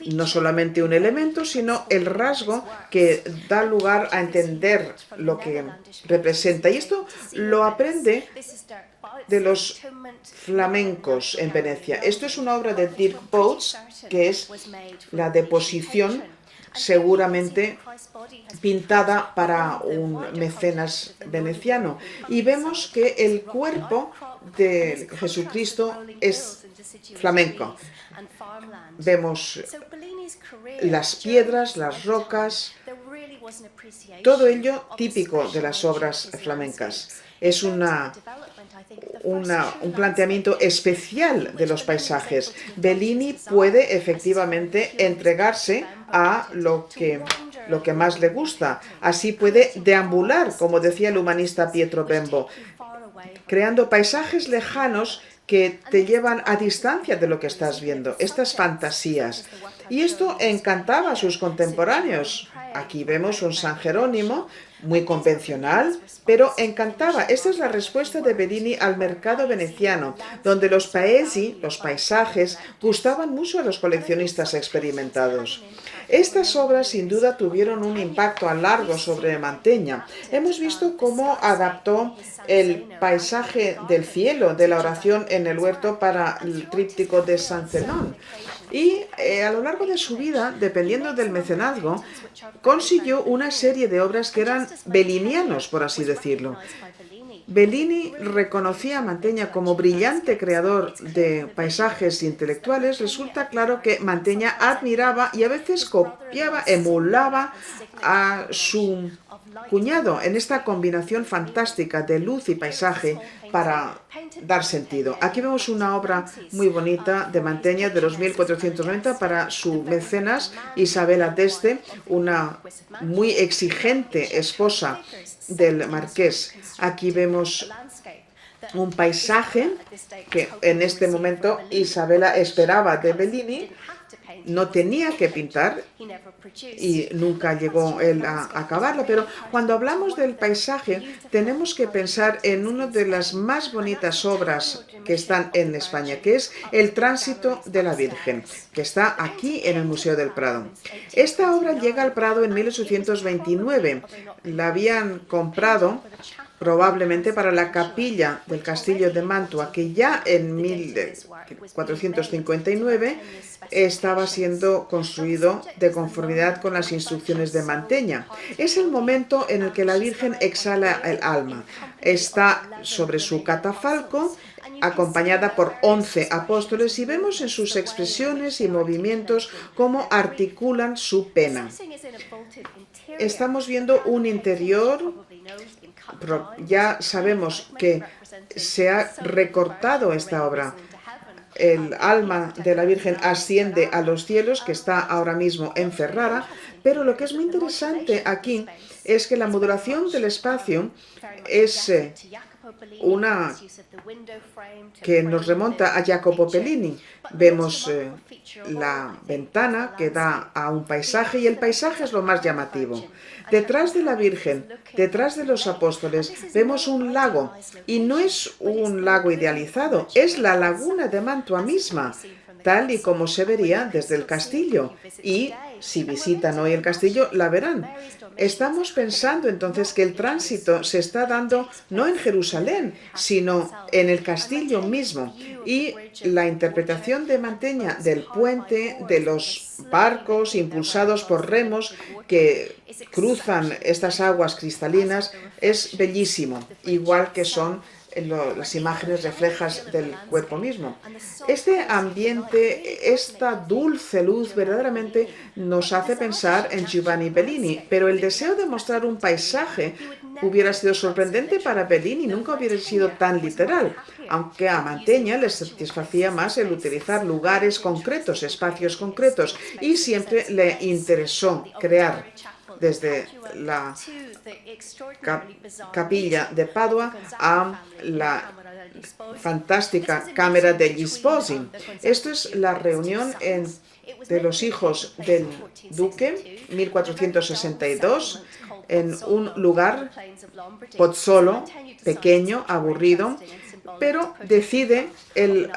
no solamente un elemento, sino el rasgo que da lugar a entender lo que representa. Y esto lo aprende de los flamencos en Venecia. Esto es una obra de Dirk Boats, que es la deposición, seguramente pintada para un mecenas veneciano. Y vemos que el cuerpo de Jesucristo es flamenco. Vemos las piedras, las rocas, todo ello típico de las obras flamencas. Es un planteamiento especial de los paisajes. Bellini puede efectivamente entregarse a lo que más le gusta. Así puede deambular, como decía el humanista Pietro Bembo, creando paisajes lejanos que te llevan a distancia de lo que estás viendo, estas fantasías. Y esto encantaba a sus contemporáneos. Aquí vemos un San Jerónimo muy convencional, pero encantaba. Esta es la respuesta de Bellini al mercado veneciano, donde los paesi, los paisajes, gustaban mucho a los coleccionistas experimentados. Estas obras sin duda tuvieron un impacto a largo sobre Mantegna. Hemos visto cómo adaptó el paisaje del cielo de la oración en el huerto para el tríptico de San Zenón. Y a lo largo de su vida, dependiendo del mecenazgo, consiguió una serie de obras que eran bellinianos, por así decirlo. Bellini reconocía a Mantegna como brillante creador de paisajes intelectuales. Resulta claro que Mantegna admiraba y a veces copiaba, emulaba a su cuñado en esta combinación fantástica de luz y paisaje para dar sentido. Aquí vemos una obra muy bonita de Mantegna de los 1490 para su mecenas Isabella d'Este, una muy exigente esposa del marqués. Aquí vemos un paisaje que en este momento Isabella esperaba de Bellini. No tenía que pintar y nunca llegó él a acabarla, pero cuando hablamos del paisaje tenemos que pensar en una de las más bonitas obras que están en España, que es El Tránsito de la Virgen, que está aquí en el Museo del Prado. Esta obra llega al Prado en 1829. La habían comprado probablemente para la capilla del castillo de Mantua, que ya en 1459 estaba siendo construido de conformidad con las instrucciones de Mantegna. Es el momento en el que la Virgen exhala el alma. Está sobre su catafalco, acompañada por 11 apóstoles, y vemos en sus expresiones y movimientos cómo articulan su pena. Estamos viendo un interior. Ya sabemos que se ha recortado esta obra. El alma de la Virgen asciende a los cielos, que está ahora mismo en Ferrara, pero lo que es muy interesante aquí es que la modulación del espacio es una que nos remonta a Jacopo Bellini. Vemos la ventana que da a un paisaje y el paisaje es lo más llamativo. Detrás de la Virgen, detrás de los apóstoles, vemos un lago y no es un lago idealizado, es la laguna de Mantua misma, tal y como se vería desde el castillo, y si visitan hoy el castillo la verán. Estamos pensando entonces que el tránsito se está dando no en Jerusalén, sino en el castillo mismo, y la interpretación de Mantegna del puente, de los barcos impulsados por remos que cruzan estas aguas cristalinas, es bellísimo, igual que son las imágenes reflejas del cuerpo mismo. Este ambiente, esta dulce luz verdaderamente nos hace pensar en Giovanni Bellini, pero el deseo de mostrar un paisaje hubiera sido sorprendente para Bellini, nunca hubiera sido tan literal, aunque a Mantegna le satisfacía más el utilizar lugares concretos, espacios concretos, y siempre le interesó crear desde la capilla de Padua a la fantástica cámara degli Sposi. Esto es la reunión de los hijos del duque, 1462, en un lugar, Pozzolo, pequeño, aburrido, pero decide el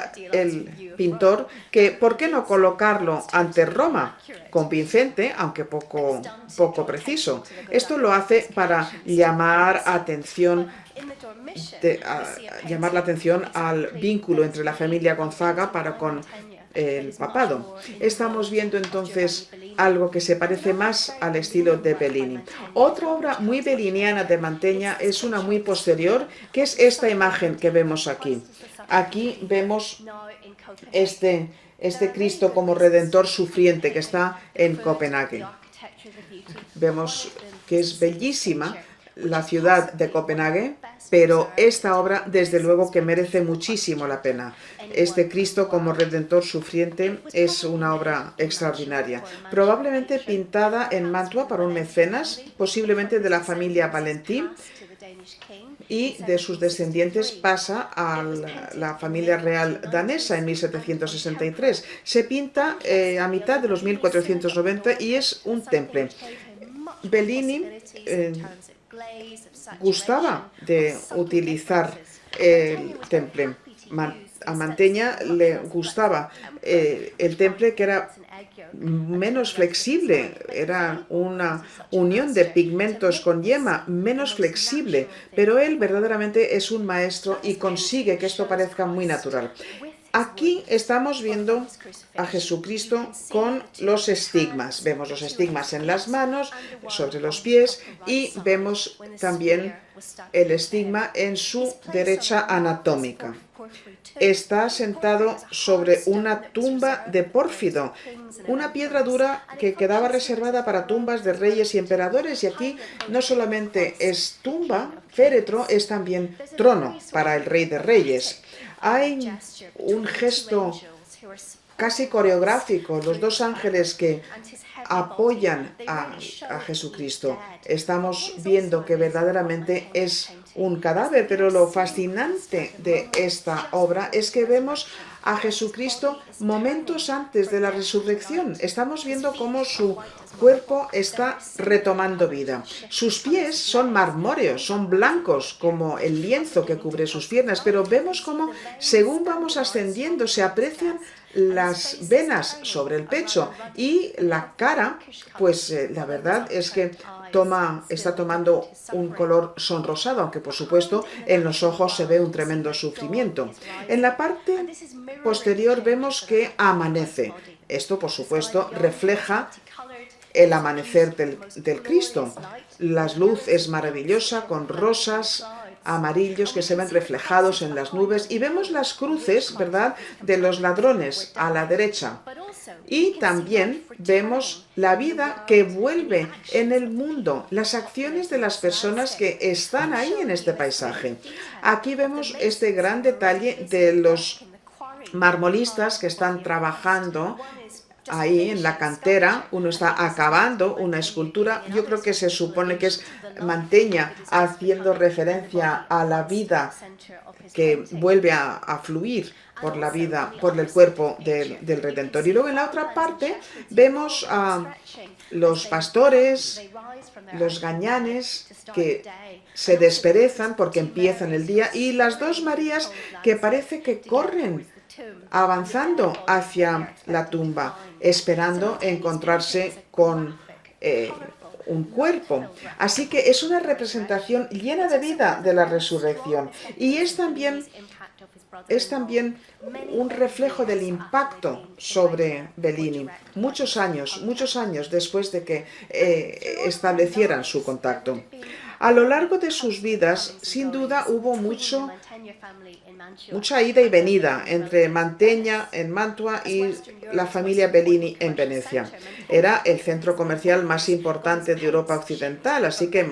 pintor que por qué no colocarlo ante Roma, convincente, aunque poco preciso. Esto lo hace para llamar la atención al vínculo entre la familia Gonzaga para con el papado. Estamos viendo entonces algo que se parece más al estilo de Bellini. Otra obra muy belliniana de Mantegna es una muy posterior, que es esta imagen que vemos aquí. Aquí vemos este Cristo como Redentor sufriente que está en Copenhague. Vemos que es bellísima la ciudad de Copenhague, pero esta obra desde luego que merece muchísimo la pena. Este Cristo como Redentor sufriente es una obra extraordinaria, probablemente pintada en Mantua por un mecenas, posiblemente de la familia Valentín, y de sus descendientes pasa a la familia real danesa en 1763. Se pinta a mitad de los 1490 y es un temple. Bellini gustaba de utilizar el temple. A Mantegna le gustaba el temple, que era menos flexible, era una unión de pigmentos con yema, menos flexible, pero él verdaderamente es un maestro y consigue que esto parezca muy natural. Aquí estamos viendo a Jesucristo con los estigmas. Vemos los estigmas en las manos, sobre los pies, y vemos también el estigma en su derecha anatómica. Está sentado sobre una tumba de pórfido, una piedra dura que quedaba reservada para tumbas de reyes y emperadores, y aquí no solamente es tumba, féretro, es también trono para el rey de reyes. Hay un gesto casi coreográfico, los dos ángeles que apoyan a Jesucristo. Estamos viendo que verdaderamente es un cadáver, pero lo fascinante de esta obra es que vemos a Jesucristo momentos antes de la resurrección. Estamos viendo cómo su cuerpo está retomando vida. Sus pies son marmóreos, son blancos como el lienzo que cubre sus piernas, pero vemos cómo según vamos ascendiendo se aprecian las venas sobre el pecho y la cara, pues la verdad es que está tomando un color sonrosado, aunque por supuesto en los ojos se ve un tremendo sufrimiento. En la parte posterior vemos que amanece. Esto, por supuesto, refleja el amanecer del Cristo. La luz es maravillosa, con rosas, amarillos que se ven reflejados en las nubes, y vemos las cruces, ¿verdad?, de los ladrones a la derecha. Y también vemos la vida que vuelve en el mundo, las acciones de las personas que están ahí en este paisaje. Aquí vemos este gran detalle de los marmolistas que están trabajando ahí en la cantera. Uno está acabando una escultura. Yo creo que se supone que es Mantegna haciendo referencia a la vida que vuelve a fluir por la vida, por el cuerpo del Redentor. Y luego en la otra parte vemos a los pastores, los gañanes, que se desperezan porque empiezan el día, y las dos Marías que parece que corren avanzando hacia la tumba, esperando encontrarse con un cuerpo. Así que es una representación llena de vida de la resurrección, y es también un reflejo del impacto sobre Bellini, muchos años después de que establecieran su contacto. A lo largo de sus vidas, sin duda, hubo mucha ida y venida entre Mantegna en Mantua y la familia Bellini en Venecia. Era el centro comercial más importante de Europa Occidental, así que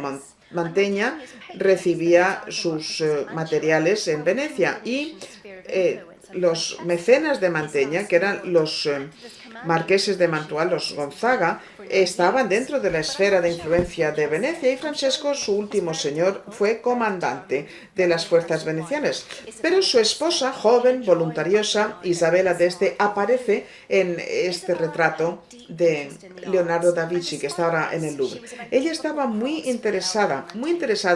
Mantegna recibía sus materiales en Venecia, y los mecenas de Mantegna, que eran los marqueses de Mantua, los Gonzaga, estaban dentro de la esfera de influencia de Venecia, y Francesco, su último señor, fue comandante de las fuerzas venecianas. Pero su esposa, joven, voluntariosa, Isabella d'Este, aparece en este retrato de Leonardo da Vinci, que está ahora en el Louvre. Ella estaba muy interesada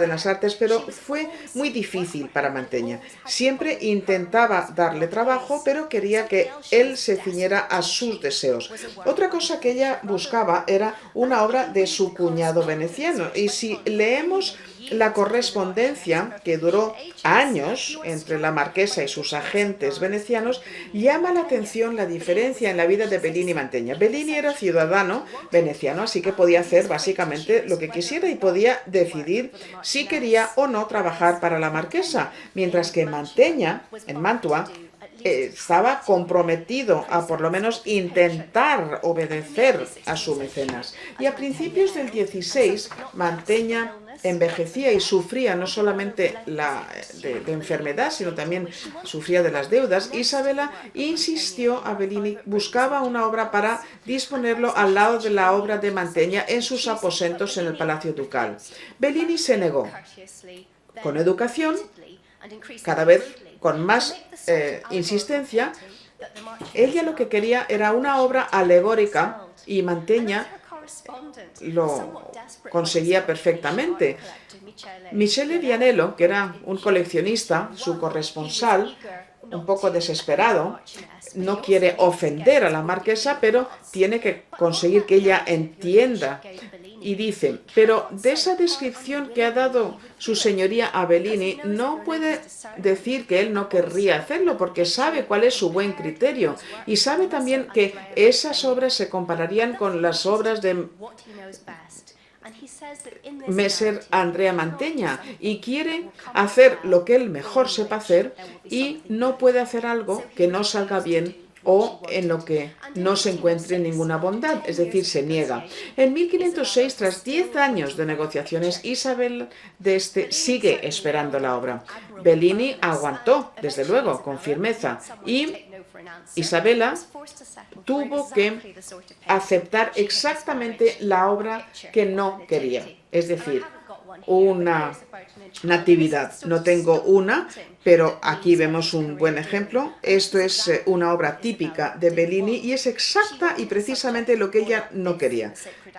en las artes, pero fue muy difícil para Mantegna. Siempre intentaba darle trabajo, pero quería que él se ciñera a sus deseos. Otra cosa que ella buscaba era una obra de su cuñado veneciano, y si leemos la correspondencia que duró años entre la marquesa y sus agentes venecianos, llama la atención la diferencia en la vida de Bellini y Mantegna. Bellini era ciudadano veneciano, así que podía hacer básicamente lo que quisiera y podía decidir si quería o no trabajar para la marquesa, mientras que Mantegna, en Mantua, estaba comprometido a por lo menos intentar obedecer a su mecenas. Y a principios del 16, Mantegna envejecía y sufría no solamente de enfermedad, sino también sufría de las deudas. Isabella insistió a Bellini, buscaba una obra para disponerlo al lado de la obra de Mantegna en sus aposentos en el Palacio Ducal. Bellini se negó. Con educación, cada vez con más insistencia, ella lo que quería era una obra alegórica, y Mantegna lo conseguía perfectamente. Michele Vianello, que era un coleccionista, su corresponsal, un poco desesperado, no quiere ofender a la marquesa, pero tiene que conseguir que ella entienda. Y dice, pero de esa descripción que ha dado su señoría a Bellini, no puede decir que él no querría hacerlo, porque sabe cuál es su buen criterio. Y sabe también que esas obras se compararían con las obras de Messer Andrea Mantegna, y quiere hacer lo que él mejor sepa hacer y no puede hacer algo que no salga bien o en lo que no se encuentre ninguna bondad, es decir, se niega. En 1506, tras 10 años de negociaciones, Isabel d'Este sigue esperando la obra. Bellini aguantó, desde luego, con firmeza, y Isabela tuvo que aceptar exactamente la obra que no quería, es decir, una natividad. No tengo una, pero aquí vemos un buen ejemplo. Esto es una obra típica de Bellini y es exacta y precisamente lo que ella no quería.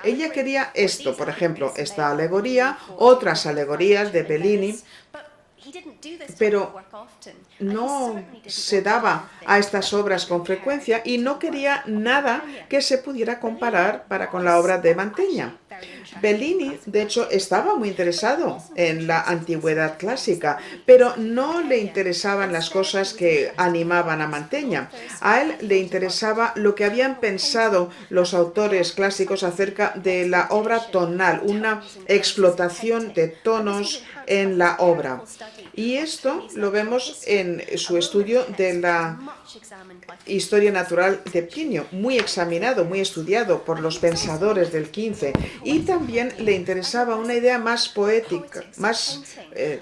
Ella quería esto, por ejemplo, esta alegoría, otras alegorías de Bellini, pero no se daba a estas obras con frecuencia y no quería nada que se pudiera comparar con la obra de Mantegna. Bellini, de hecho, estaba muy interesado en la antigüedad clásica, pero no le interesaban las cosas que animaban a Mantegna. A él le interesaba lo que habían pensado los autores clásicos acerca de la obra tonal, una explotación de tonos en la obra. Y esto lo vemos en su estudio de la historia natural de Plinio, muy examinado, muy estudiado por los pensadores del XV, y también le interesaba una idea más poética, más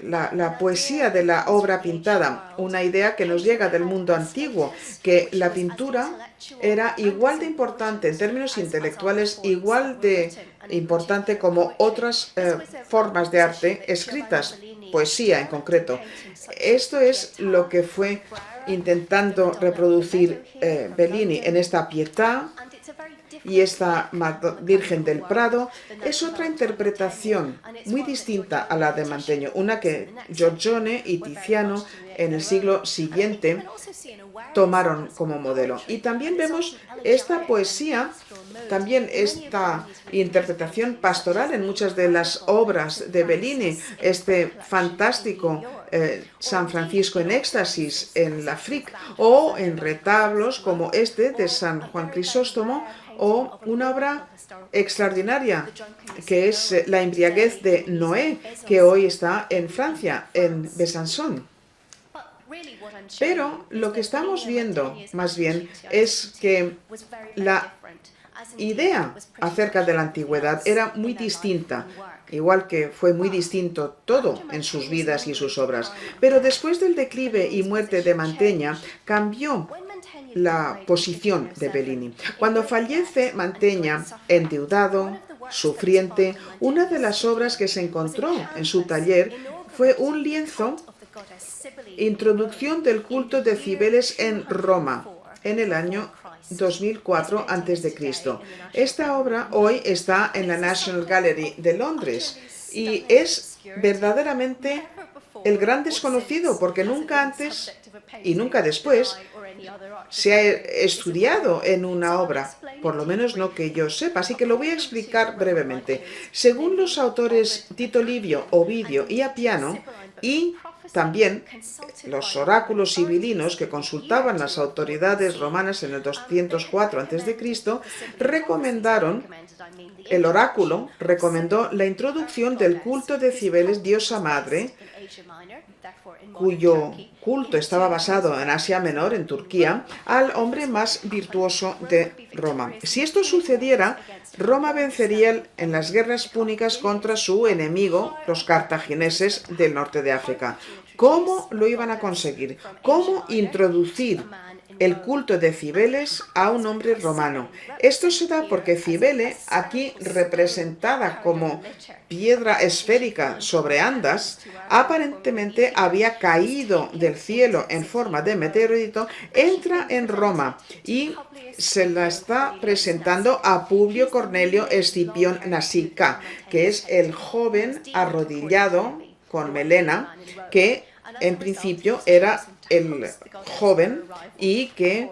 la poesía de la obra pintada, una idea que nos llega del mundo antiguo, que la pintura era igual de importante en términos intelectuales, igual de importante como otras formas de arte escritas, poesía en concreto. Esto es lo que fue intentando reproducir Bellini en esta Pietà y esta Virgen del Prado. Es otra interpretación muy distinta a la de Mantegna, una que Giorgione y Tiziano en el siglo siguiente tomaron como modelo. Y también vemos esta poesía, también esta interpretación pastoral en muchas de las obras de Bellini, este fantástico San Francisco en éxtasis en la Frick, o en retablos como este de San Juan Crisóstomo, o una obra extraordinaria que es La embriaguez de Noé, que hoy está en Francia, en Besançon. Pero lo que estamos viendo, más bien, es que la idea acerca de la antigüedad era muy distinta, igual que fue muy distinto todo en sus vidas y sus obras. Pero después del declive y muerte de Mantegna, cambió la posición de Bellini. Cuando fallece Mantegna, endeudado, sufriente, una de las obras que se encontró en su taller fue un lienzo, Introducción del culto de Cibeles en Roma, en el año 2004 a.C. Esta obra hoy está en la National Gallery de Londres y es verdaderamente el gran desconocido, porque nunca antes y nunca después se ha estudiado en una obra, por lo menos no que yo sepa, así que lo voy a explicar brevemente. Según los autores Tito Livio, Ovidio y Appiano, y también los oráculos sibilinos que consultaban las autoridades romanas en el 204 a.C., el oráculo recomendó la introducción del culto de Cibeles, diosa madre, cuyo culto estaba basado en Asia Menor, en Turquía, al hombre más virtuoso de Roma. Si esto sucediera, Roma vencería en las guerras púnicas contra su enemigo, los cartagineses del norte de África. ¿Cómo lo iban a conseguir? ¿Cómo introducir el culto de Cibeles a un hombre romano. Esto se da porque Cibele, aquí representada como piedra esférica sobre andas, aparentemente había caído del cielo en forma de meteorito, entra en Roma y se la está presentando a Publio Cornelio Escipión Nasica, que es el joven arrodillado con melena, que en principio era el joven y que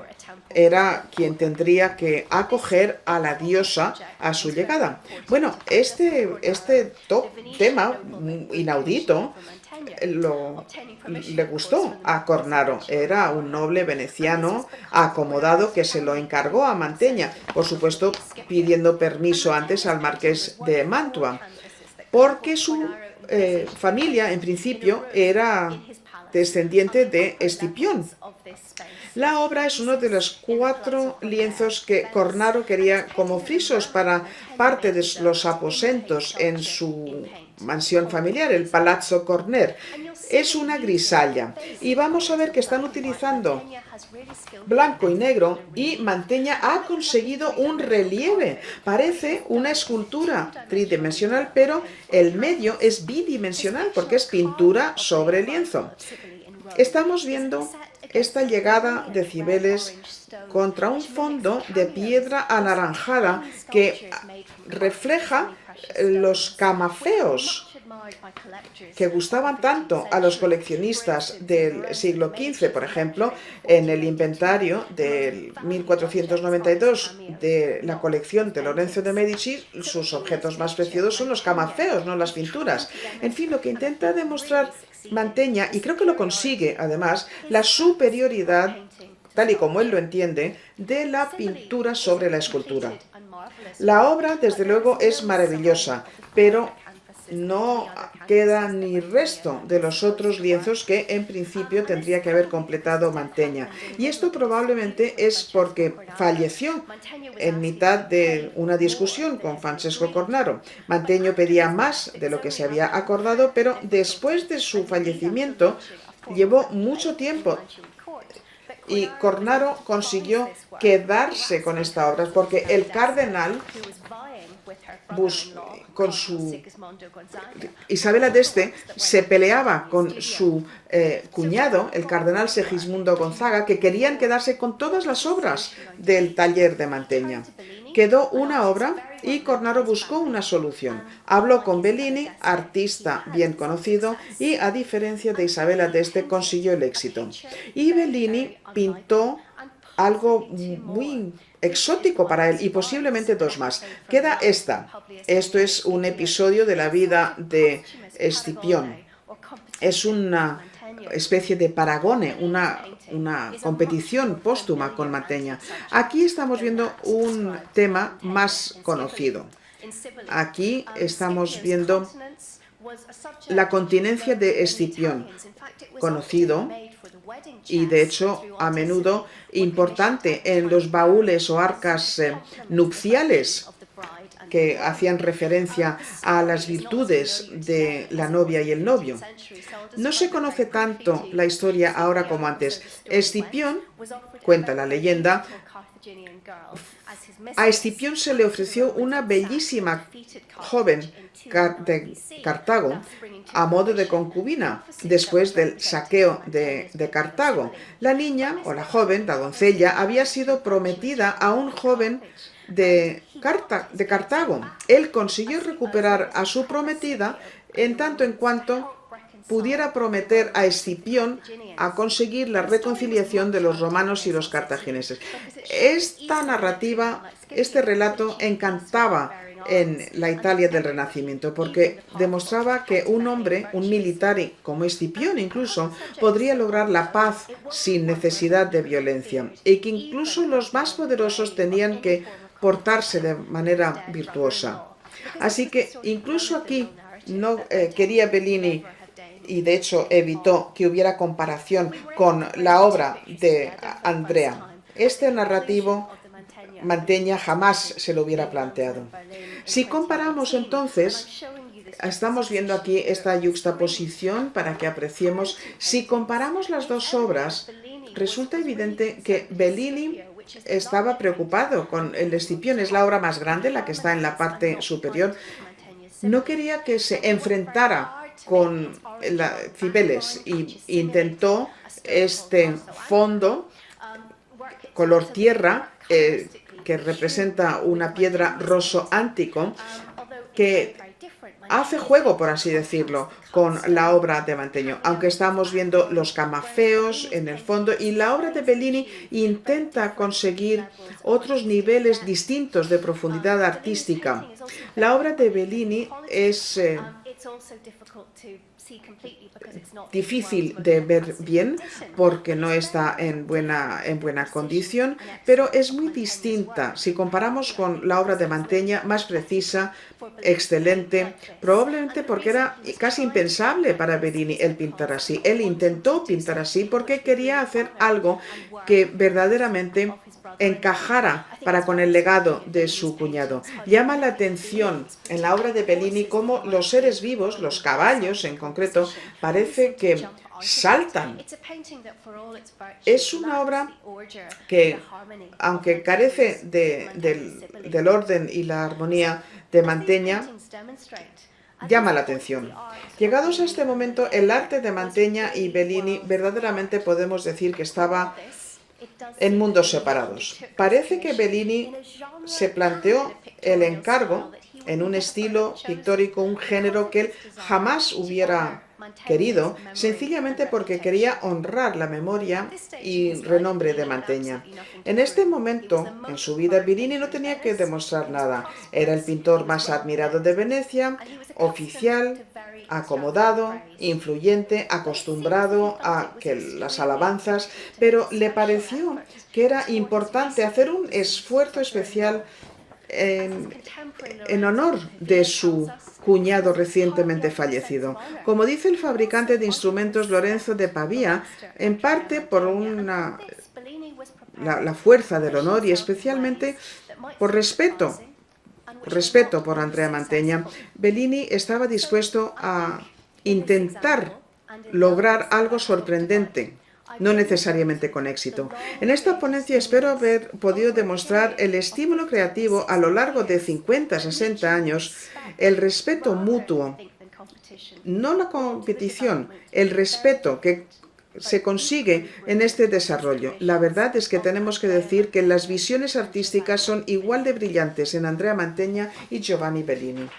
era quien tendría que acoger a la diosa a su llegada. Bueno, este tema inaudito le gustó a Cornaro. Era un noble veneciano acomodado que se lo encargó a Mantegna, por supuesto pidiendo permiso antes al marqués de Mantua, porque su familia en principio era descendiente de Escipión. La obra es uno de los 4 lienzos que Cornaro quería como frisos para parte de los aposentos en su mansión familiar, el Palazzo Corner. Es una grisalla y vamos a ver que están utilizando blanco y negro y Mantegna ha conseguido un relieve. Parece una escultura tridimensional, pero el medio es bidimensional porque es pintura sobre lienzo. Estamos viendo esta llegada de Cibeles contra un fondo de piedra anaranjada que refleja los camafeos que gustaban tanto a los coleccionistas del siglo XV. Por ejemplo, en el inventario del 1492 de la colección de Lorenzo de Medici, sus objetos más preciados son los camafeos, no las pinturas. En fin, lo que intenta demostrar Mantegna, y creo que lo consigue además, la superioridad, tal y como él lo entiende, de la pintura sobre la escultura. La obra, desde luego, es maravillosa, pero no queda ni resto de los otros lienzos que en principio tendría que haber completado Mantegna. Y esto probablemente es porque falleció en mitad de una discusión con Francesco Cornaro. Mantegna pedía más de lo que se había acordado, pero después de su fallecimiento llevó mucho tiempo y Cornaro consiguió quedarse con esta obra porque el cardenal con su Isabela d'Este se peleaba con su cuñado, el cardenal Segismundo Gonzaga, que querían quedarse con todas las obras del taller de Mantegna. Quedó una obra y Cornaro buscó una solución. Habló con Bellini, artista bien conocido, y a diferencia de Isabela d'Este consiguió el éxito. Y Bellini pintó algo muy exótico para él y posiblemente 2 más. Queda esta. Esto es un episodio de la vida de Escipión. Es una especie de paragone, una competición póstuma con Mantegna. Aquí estamos viendo un tema más conocido. Aquí estamos viendo la continencia de Escipión, conocido y de hecho a menudo importante en los baúles o arcas nupciales que hacían referencia a las virtudes de la novia y el novio. No se conoce tanto la historia ahora como antes. Escipión, cuenta la leyenda, a Escipión se le ofreció una bellísima joven de Cartago a modo de concubina después del saqueo de Cartago. La niña o la joven, la doncella, había sido prometida a un joven de Cartago. Él consiguió recuperar a su prometida en tanto en cuanto pudiera prometer a Escipión a conseguir la reconciliación de los romanos y los cartagineses. Esta narrativa, este relato encantaba en la Italia del Renacimiento porque demostraba que un hombre, un militar como Escipión incluso, podría lograr la paz sin necesidad de violencia y que incluso los más poderosos tenían que portarse de manera virtuosa. Así que incluso aquí no quería Bellini, y de hecho evitó que hubiera comparación con la obra de Andrea. Este narrativo Mantegna jamás se lo hubiera planteado. Si comparamos entonces, estamos viendo aquí esta yuxtaposición para que apreciemos, si comparamos las dos obras, resulta evidente que Bellini estaba preocupado con el Escipión. Es la obra más grande, la que está en la parte superior. No quería que se enfrentara con Cibeles y intentó este fondo color tierra que representa una piedra rosso antico que hace juego, por así decirlo, con la obra de Mantegna, aunque estamos viendo los camafeos en el fondo, y la obra de Bellini intenta conseguir otros niveles distintos de profundidad artística. La obra de Bellini es difícil de ver bien porque no está en buena condición, pero es muy distinta si comparamos con la obra de Mantegna, más precisa, excelente, probablemente porque era casi impensable para Bellini el pintar así. Él intentó pintar así porque quería hacer algo que verdaderamente encajara para con el legado de su cuñado. Llama la atención en la obra de Bellini cómo los seres vivos, los caballos en concreto, parece que saltan. Es una obra que, aunque carece del orden y la armonía de Mantegna, llama la atención. Llegados a este momento, el arte de Mantegna y Bellini verdaderamente podemos decir que estaba en mundos separados. Parece que Bellini se planteó el encargo en un estilo pictórico, un género que él jamás hubiera querido, sencillamente porque quería honrar la memoria y renombre de Mantegna. En este momento, en su vida, Bellini no tenía que demostrar nada. Era el pintor más admirado de Venecia, oficial, acomodado, influyente, acostumbrado a que las alabanzas, pero le pareció que era importante hacer un esfuerzo especial en honor de su cuñado recientemente fallecido. Como dice el fabricante de instrumentos Lorenzo de Pavia, en parte por la fuerza del honor y especialmente por respeto por Andrea Mantegna, Bellini estaba dispuesto a intentar lograr algo sorprendente, no necesariamente con éxito. En esta ponencia espero haber podido demostrar el estímulo creativo a lo largo de 50-60 años, el respeto mutuo, no la competición, el respeto que se consigue en este desarrollo. La verdad es que tenemos que decir que las visiones artísticas son igual de brillantes en Andrea Mantegna y Giovanni Bellini.